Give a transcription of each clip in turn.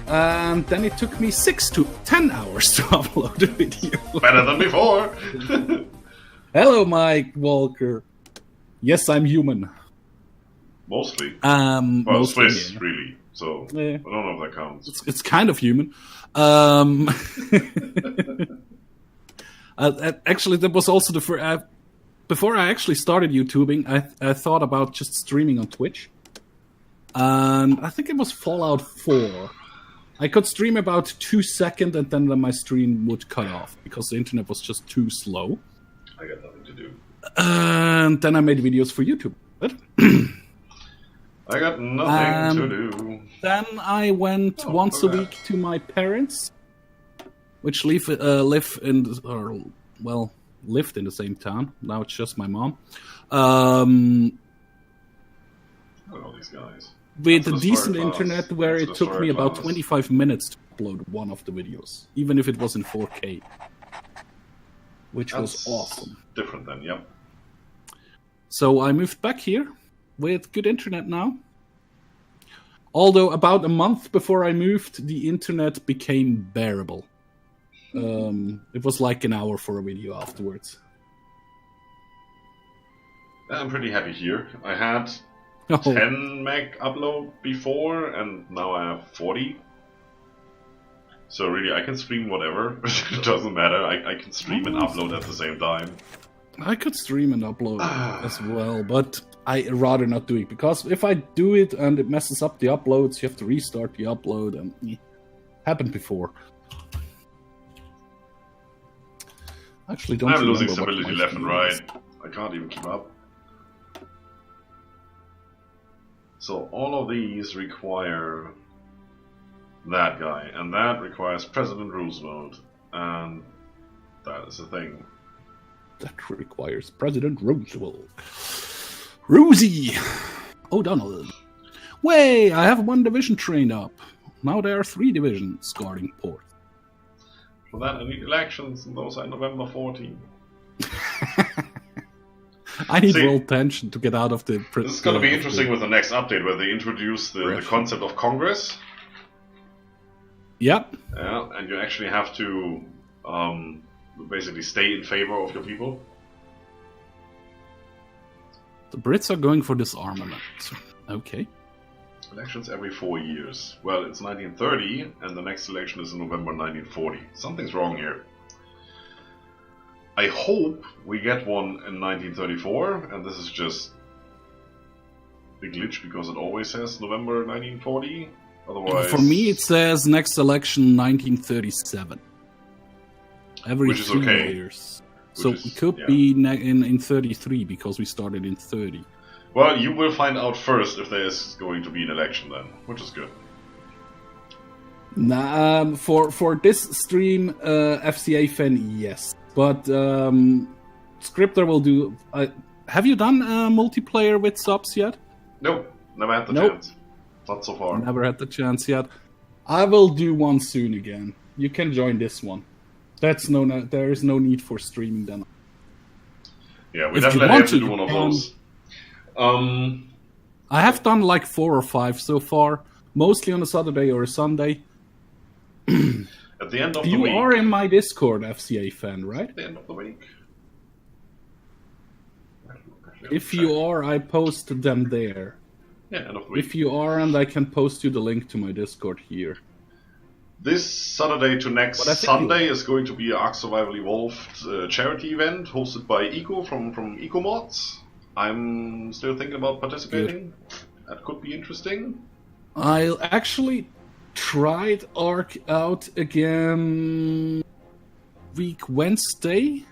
And then it took me 6 to 10 hours to upload a video. Better than before. Hello, Mike Walker. Yes, I'm human. Mostly. Well, mostly, Swiss, yeah. Really. So, yeah. I don't know if that counts. It's kind of human. Actually, that was also the first... before I actually started YouTubing, I thought about just streaming on Twitch. And I think it was Fallout 4. I could stream about 2 seconds and then my stream would cut off because the internet was just too slow. I got nothing to do. And then I made videos for YouTube. I got nothing to do. Then I went once a week to my parents, which lived in the same town. Now it's just my mom. I don't know these guys. With a decent internet where it took me about 25 minutes to upload one of the videos, even if it was in 4K. Which was awesome. Different then, yep. So I moved back here with good internet now. Although about a month before I moved, the internet became bearable. It was like an hour for a video afterwards. I'm pretty happy here. I had 10 meg upload before, and now I have 40. So really, I can stream whatever. It doesn't matter. I can stream and upload at the same time. I could stream and upload as well, but I'd rather not do it. Because if I do it and it messes up the uploads, you have to restart the upload, and happened before. Actually, don't I'm losing stability left and right. I can't even keep up. So all of these require that guy, and that requires President Roosevelt, and that is the thing. That requires President Roosevelt. Rosie! O'Donnell. Way, I have 1 division trained up. Now there are 3 divisions guarding port. For that I need elections, and those are November 14. I need world tension to get out of the... This is going to be interesting with the next update, where they introduce the concept of Congress. Yep. Yeah, and you actually have to basically stay in favor of your people. The Brits are going for disarmament. Okay. Elections every 4 years. Well, it's 1930, and the next election is in November 1940. Something's wrong here. I hope we get one in 1934, and this is just a glitch because it always says November 1940. Otherwise, for me, it says next election 1937. Every 2 years. So it could be in 33 because we started in 30. Well, you will find out first if there is going to be an election then, which is good. Nah, for this stream, FCA fan, yes. But Scryptar will do... have you done multiplayer with subs yet? Nope, never had the chance. Not so far. Never had the chance yet. I will do one soon again. You can join this one. There is no need for streaming then. Yeah, we definitely have to do one of those. I have done like 4 or 5 so far, mostly on a Saturday or a Sunday. At the end of the week. You are in my Discord, FCA fan, right? At the end of the week. If you are, I post them there. Yeah, end of the week. If you are, and I can post you the link to my Discord here. This Saturday to next Sunday is going to be an Ark Survival Evolved charity event hosted by Eco from EcoMods. I'm still thinking about participating. Good. That could be interesting. I'll actually tried Ark out again week Wednesday.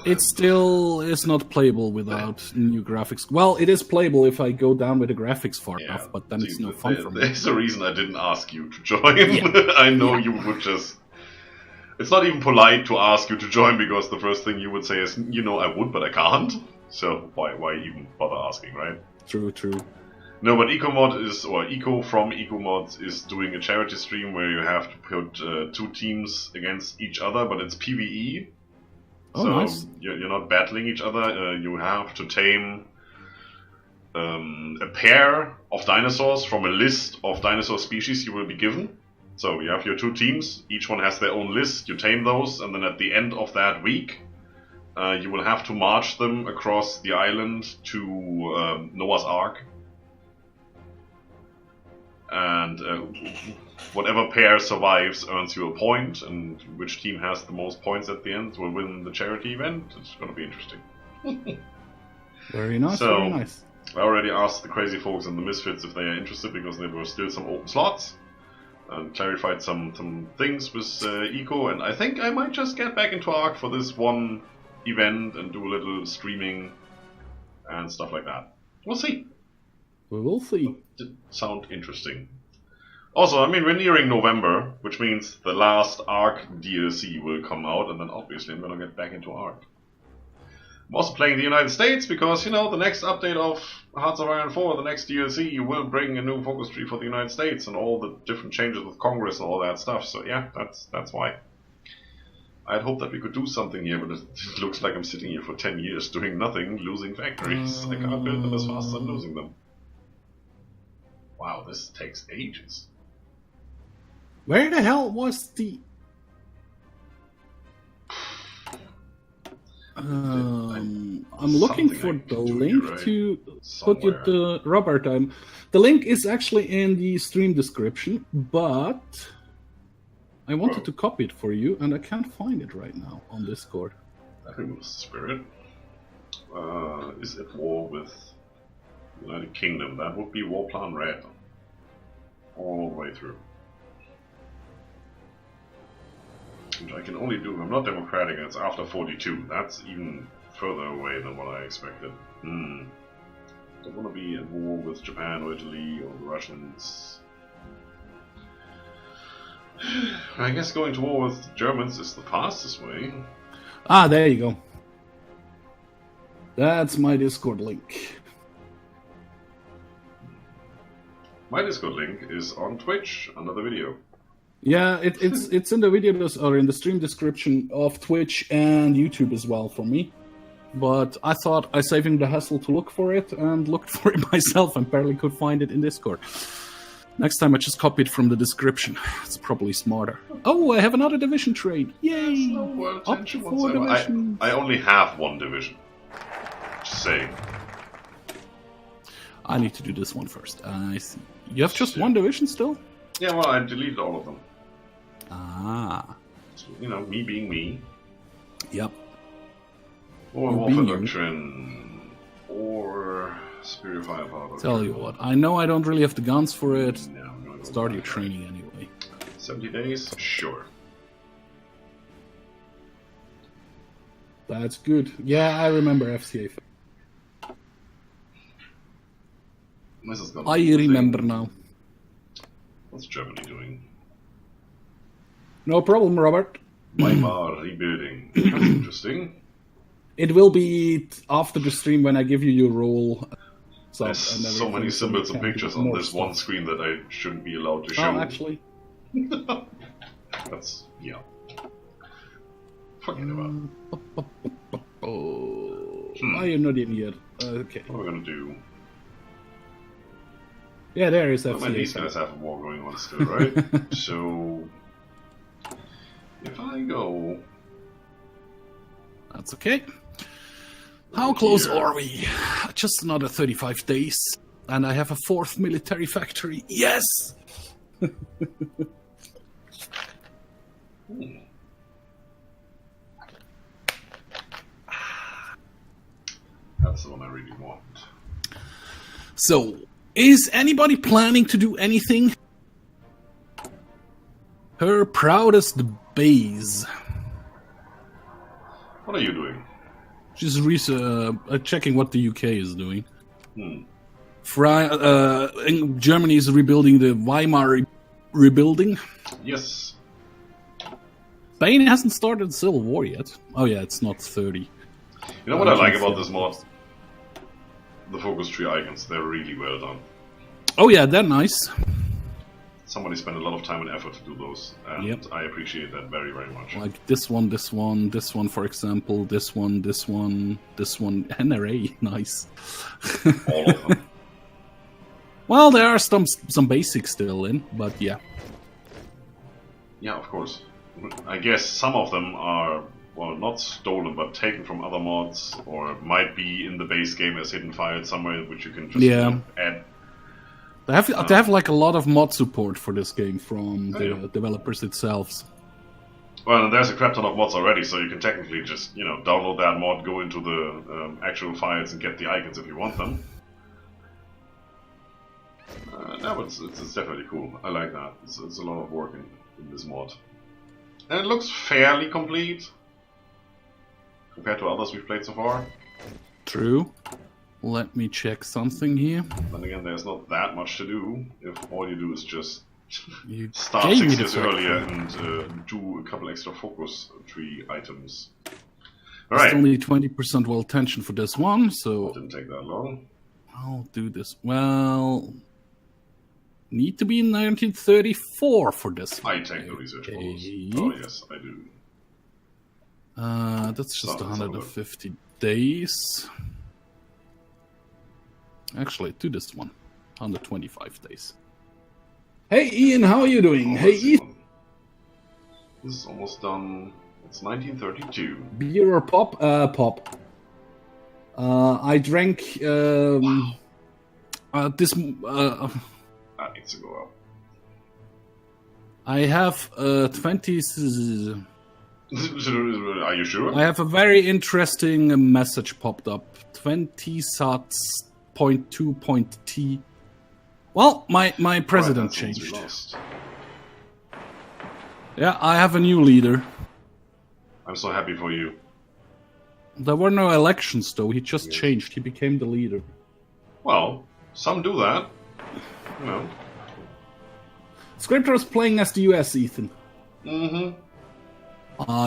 It still is not playable without new graphics. Well, it is playable if I go down with the graphics far enough, but then it's no fun for me. There's a reason I didn't ask you to join. I know you would just... It's not even polite to ask you to join, because the first thing you would say is, I would, but I can't. So why even bother asking, right? True. No, but Eco from EcoMods is doing a charity stream where you have to put 2 teams against each other, but it's PvE. Oh, so nice. You're not battling each other. You have to tame a pair of dinosaurs from a list of dinosaur species you will be given. So you have your 2 teams, each one has their own list, you tame those, and then at the end of that week, you will have to march them across the island to Noah's Ark. And whatever pair survives earns you a point, and which team has the most points at the end will win the charity event. It's going to be interesting. Very nice, so, very nice. I already asked the crazy folks and the misfits if they are interested, because there were still some open slots, and clarified some things with Eco, and I think I might just get back into Ark for this one event and do a little streaming and stuff like that. We'll see. We will see. Did sound interesting. Also, I mean, we're nearing November, which means the last Ark DLC will come out, and then obviously I'm gonna get back into Ark. I'm also playing the United States because, you know, the next update of Hearts of Iron 4, the next DLC, will bring a new focus tree for the United States and all the different changes with Congress and all that stuff. So yeah, that's why. I'd hoped that we could do something here, but it looks like I'm sitting here for 10 years doing nothing, losing factories. I can't build them as fast as I'm losing them. Wow, this takes ages. Where the hell was the... I'm looking for the link right? to Somewhere. put you the Robert. The link is actually in the stream description, but I wanted to copy it for you, and I can't find it right now on Discord. That removes the spirit. Is at war with the United Kingdom. That would be War Plan Red. All the way through. Which I can only do if I'm not democratic, and it's after 42. That's even further away than what I expected. Don't want to be at war with Japan or Italy or the Russians. I guess going to war with the Germans is the fastest way. Ah, there you go. That's my Discord link. My Discord link is on Twitch under the video. Yeah, it's in the videos or in the stream description of Twitch and YouTube as well for me. But I thought I saving the hassle to look for it and looked for it myself and barely could find it in Discord. Next time I just copy it from the description. It's probably smarter. Oh, I have another division trade. Yay! No world Up tension to 4 whatsoever. divisions. I only have 1 division. Just saying. I need to do this one first. I see. You have just 1 division still? Yeah, well, I deleted all of them. Ah. So, you know, me being me. Yep. Or You war being production. Or spirit firepower. Tell you what, I know I don't really have the guns for it. No, I'm gonna go Start back. your training anyway. 70 days? Sure. That's good. Yeah, I remember FCA. This is gonna I be the remember thing. now. What's Germany doing? No problem, Robert. Weimar rebuilding. That's interesting. It will be after the stream when I give you your role. There's so many symbols and pictures on this one stuff. screen that I shouldn't be allowed to show. Oh, actually. That's, yeah. Forget about it. Oh, you're not in yet. Okay. What are we gonna do? Yeah, there is Well, FCA. these guys have a war going on still, right? So, if I go... That's okay. How close here. are we? Just another 35 days. And I have a 4th military factory. Yes! That's the one I really want. So, is anybody planning to do anything? Her proudest base. What are you doing? She's checking what the UK is doing. Germany is rebuilding the Weimar rebuilding. Yes. Spain hasn't started the Civil War yet. Oh yeah, it's not 30. You know what I like about this mod? The focus tree icons, they're really well done. Oh yeah, they're nice. Somebody spent a lot of time and effort to do those, and Yep. I appreciate that very, very much. Like this one, for example, this one, NRA, nice. All of them. Well, there are some basics still in, but yeah. Yeah, of course. I guess some of them are, well, not stolen, but taken from other mods, or might be in the base game as hidden files somewhere, which you can just add. They have like a lot of mod support for this game from the developers itself. Well, there's a crap ton of mods already, so you can technically just, download that mod, go into the actual files and get the icons if you want them. No, it's definitely cool. I like that. It's a lot of work in this mod. And it looks fairly complete compared to others we've played so far. True. Let me check something here. Then again, there's not that much to do if all you do is just start gave 6 me the years earlier and do a couple extra focus tree items. There's Alright. only 20% well tension for this one, so Didn't take that long. I'll do this. Well, need to be in 1934 for this one. I take the research bonus. Okay. Oh yes, I do. That's just Sounds 150 days. Actually, do this one. 125 days. Hey Ian, how are you doing? Hey Ethan. This is almost done. It's 1932. Beer or pop? Pop. I drank this. That needs to go up. I have 20. Are you sure? I have a very interesting message popped up. 20 sats. 0.2.t. Well, my president changed. Yeah, I have a new leader. I'm so happy for you. There were no elections, though. He just changed. He became the leader. Well, some do that. Scryptar is playing as the US, Ethan. Mm-hmm.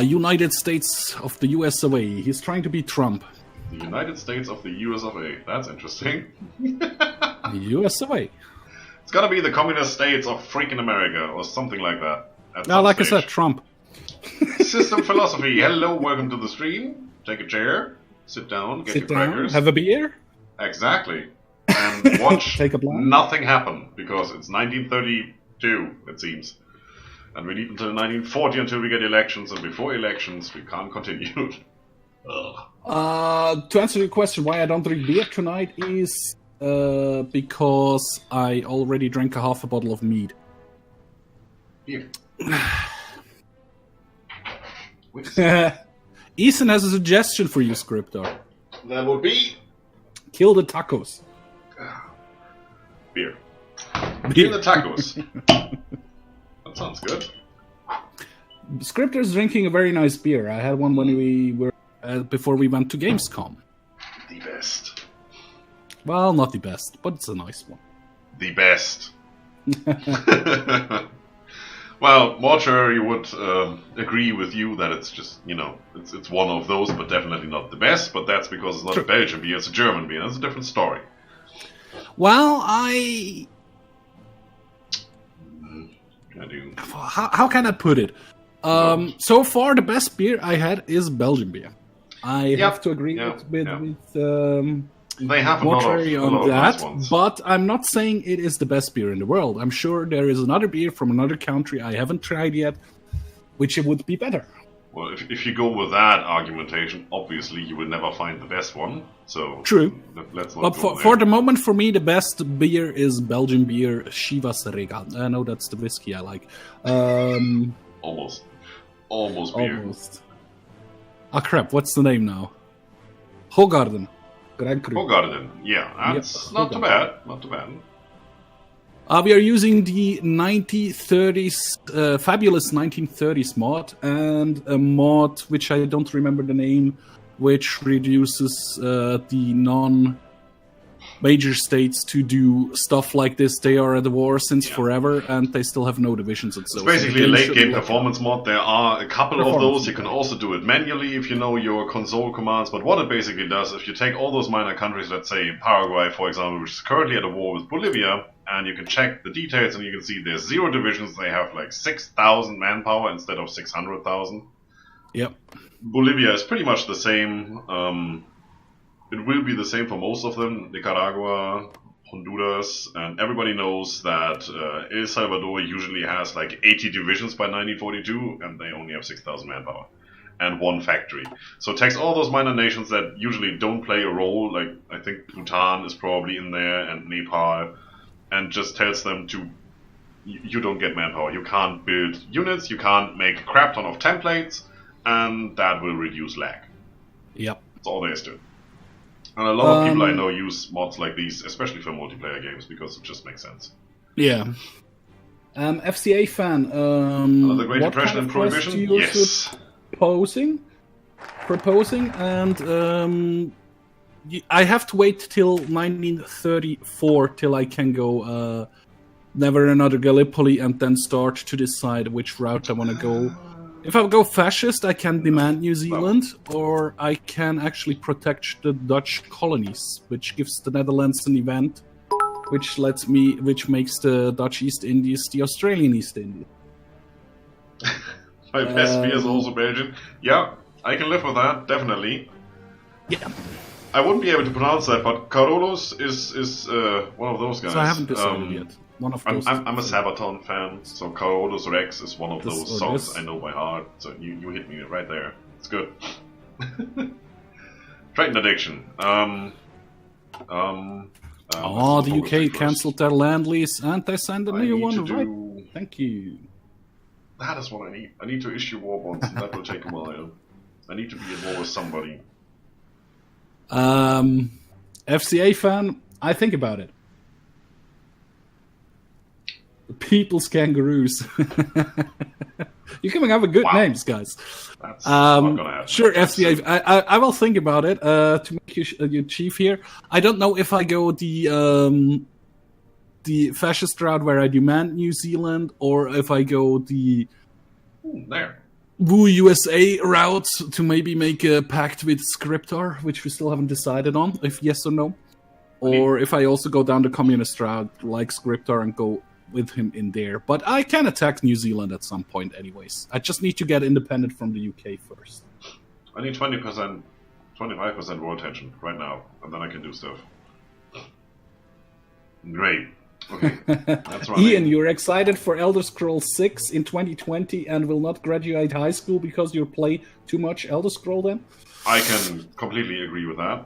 United States of the USofA. He's trying to be Trump. The United States of the USofA. That's interesting. USofA. It's gotta be the Communist States of freaking America, or something like that. Like I said, Trump. System philosophy. Hello, welcome to the stream. Take a chair, sit down, get your crackers. Have a beer. Exactly. And watch Take a blind. nothing happen, because it's 1932, it seems. And we need until 1940 until we get elections, and before elections we can't continue. To answer your question, why I don't drink beer tonight is because I already drank a half a bottle of mead. Beer. Ethan has a suggestion for you, Scryptar. That would be Kill the tacos. beer. Kill the tacos. That sounds good. Scryptar's drinking a very nice beer. I had one when we were before we went to Gamescom. The best. Well, not the best, but it's a nice one. The best. Well, Mortuary would agree with you that it's just, it's one of those, but definitely not the best. But that's because it's not a Belgian beer, it's a German beer. That's a different story. Well, how can I put it? So far, the best beer I had is Belgian beer. I have to agree with they have a lot of that, nice ones. but I'm not saying it is the best beer in the world. I'm sure there is another beer from another country I haven't tried yet, which would be better. Well, if you go with that argumentation, obviously you will never find the best one. So true. Let's not But go there. for the moment, for me, the best beer is Belgian beer Chivas Regal. I know that's the whiskey I like. Almost beer. Almost. Ah, crap. What's the name now? Hogarden. Grand Cru. Hogarden. Yeah, that's not too bad. Not too bad. We are using the 1930s, fabulous 1930s mod, and a mod which I don't remember the name, which reduces the non-major states to do stuff like this. They are at war since forever, and they still have no divisions. And so it's basically a late-game performance mod. There are a couple of those. You can also do it manually if you know your console commands. But what it basically does, if you take all those minor countries, let's say Paraguay, for example, which is currently at a war with Bolivia, and you can check the details, and you can see there's 0 divisions. They have like 6,000 manpower instead of 600,000. Yep. Bolivia is pretty much the same. It will be the same for most of them. Nicaragua, Honduras, and everybody knows that El Salvador usually has like 80 divisions by 1942, and they only have 6,000 manpower and one factory. So it takes all those minor nations that usually don't play a role, like I think Bhutan is probably in there, and Nepal, and just tells them to, you don't get manpower, you can't build units, you can't make a crap ton of templates, and that will reduce lag. Yep. That's all there is to it. And a lot of people I know use mods like these, especially for multiplayer games, because it just makes sense. Yeah. FCA fan. The Great what Depression kind and of quest Prohibition? do you Yes. proposing, and I have to wait till 1934 till I can go Never Another Gallipoli and then start to decide which route I want to go. If I go fascist, I can demand New Zealand, or I can actually protect the Dutch colonies, which gives the Netherlands an event, which makes the Dutch East Indies the Australian East Indies. My best fear is also Belgian. Yeah, I can live with that, definitely. Yeah. I wouldn't be able to pronounce that, but Carolus is one of those guys. So I haven't decided yet. One of those. I'm a Sabaton fan, so Carolus Rex is one of those songs I know by heart. So you hit me right there. It's good. Triton Addiction. The UK cancelled their land lease and they signed a new one, right? Thank you. That is what I need. I need to issue war bonds, and that will take a while. I need to be at war with somebody. FCA fan, I think about it. The People's Kangaroos. You're coming up with good names, guys. That's not gonna happen. Sure, FCA. I will think about it to make you chief here. I don't know if I go the fascist route where I demand New Zealand, or if I go the Woo USA route to maybe make a pact with Scryptar, which we still haven't decided on, if yes or no. Or if I also go down the communist route like Scryptar and go with him in there. But I can attack New Zealand at some point anyways. I just need to get independent from the UK first. I need 20%, 25% war tension right now, and then I can do stuff. Great. Okay, that's right. Ian, you're excited for Elder Scrolls 6 in 2020 and will not graduate high school because you play too much Elder Scroll then? I can completely agree with that.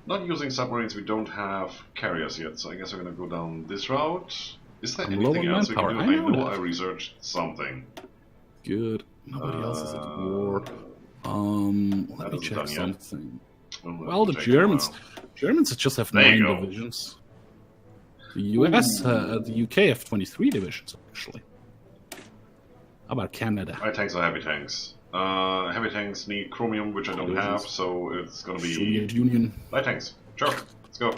Not using submarines, we don't have carriers yet, so I guess we're going to go down this route. Is there anything else we can do? I know I researched something. Good. Nobody else is at war. Let me check something. Well, the Germans just have 9 divisions. The US, the UK have 23 divisions, actually. How about Canada? Light tanks are heavy tanks. Heavy tanks need chromium, which I don't have, so it's gonna be Soviet Union. Light tanks. Sure, let's go.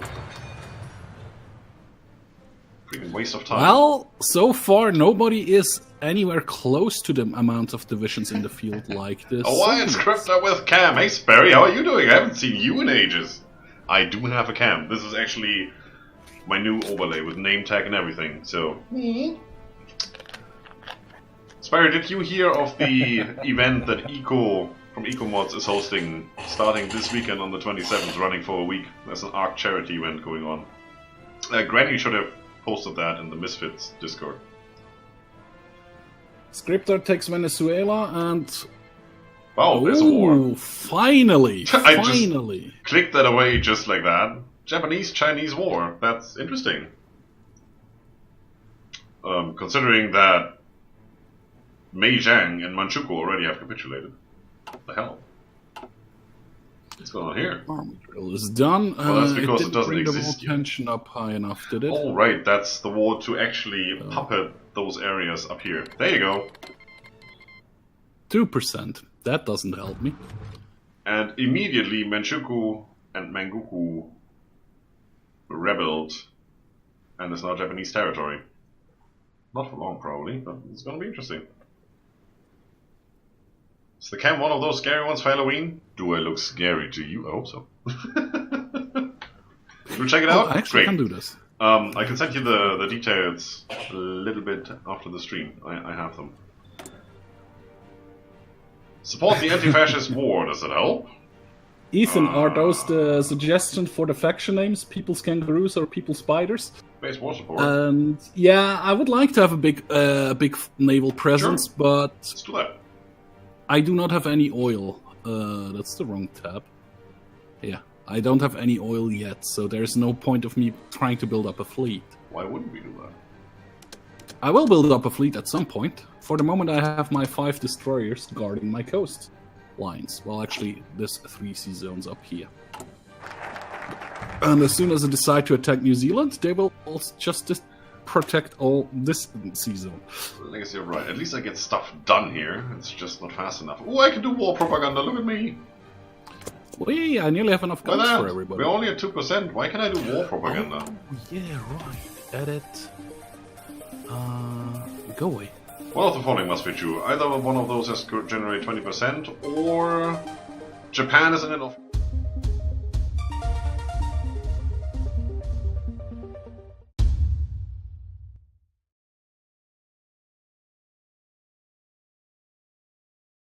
Freaking waste of time. Well, so far nobody is anywhere close to the amount of divisions in the field like this. Oh, why it's Scryptar with Cam? Hey Sperry, how are you doing? I haven't seen you in ages. I do have a Cam. This is actually my new overlay with name tag and everything, so... Sperry, did you hear of the event that from EcoMods is hosting starting this weekend on the 27th, running for a week? There's an ARC charity event going on. Granny should have posted that in the Misfits Discord. Scryptar takes Venezuela and... Wow, there's a war. Finally! I finally! Just clicked that away just like that. Japanese-Chinese war. That's interesting. Considering that Mei Zhang and Manchukuo already have capitulated. What the hell? What's going on here? Army drill is done. Well, that's because it doesn't bring exist the tension up high enough, did it? Oh, right, that's the war to actually puppet those areas up here. There you go. 2%. That doesn't help me. And immediately Manchukuo and Manguku rebelled, and it's now Japanese territory. Not for long, probably, but it's going to be interesting. Is the cam one of those scary ones for Halloween? Do I look scary to you? I hope so. You check it out? I actually can do this. I can send you the details a little bit after the stream. I have them. Support the anti-fascist war. Does it help? Ethan, are those the suggestions for the faction names? People's Kangaroos or People's Spiders? Base war support. And yeah, I would like to have a big naval presence, Sure. but Let's do that. I do not have any oil. That's the wrong tab. Yeah, I don't have any oil yet, so there's no point of me trying to build up a fleet. Why wouldn't we do that? I will build up a fleet at some point. For the moment, I have my 5 destroyers guarding my coast lines. Well, actually, there's 3 sea zones up here. And as soon as I decide to attack New Zealand, they will also just protect all this sea zone. I guess you're right. At least I get stuff done here. It's just not fast enough. Oh, I can do war propaganda. Look at me. Wait, I nearly have enough guns for everybody. We're only at 2%. Why can I do war propaganda? Oh, yeah, right. Edit. Go away. One of the following must be true. Either one of those has to generate 20%, or Japan is in an off.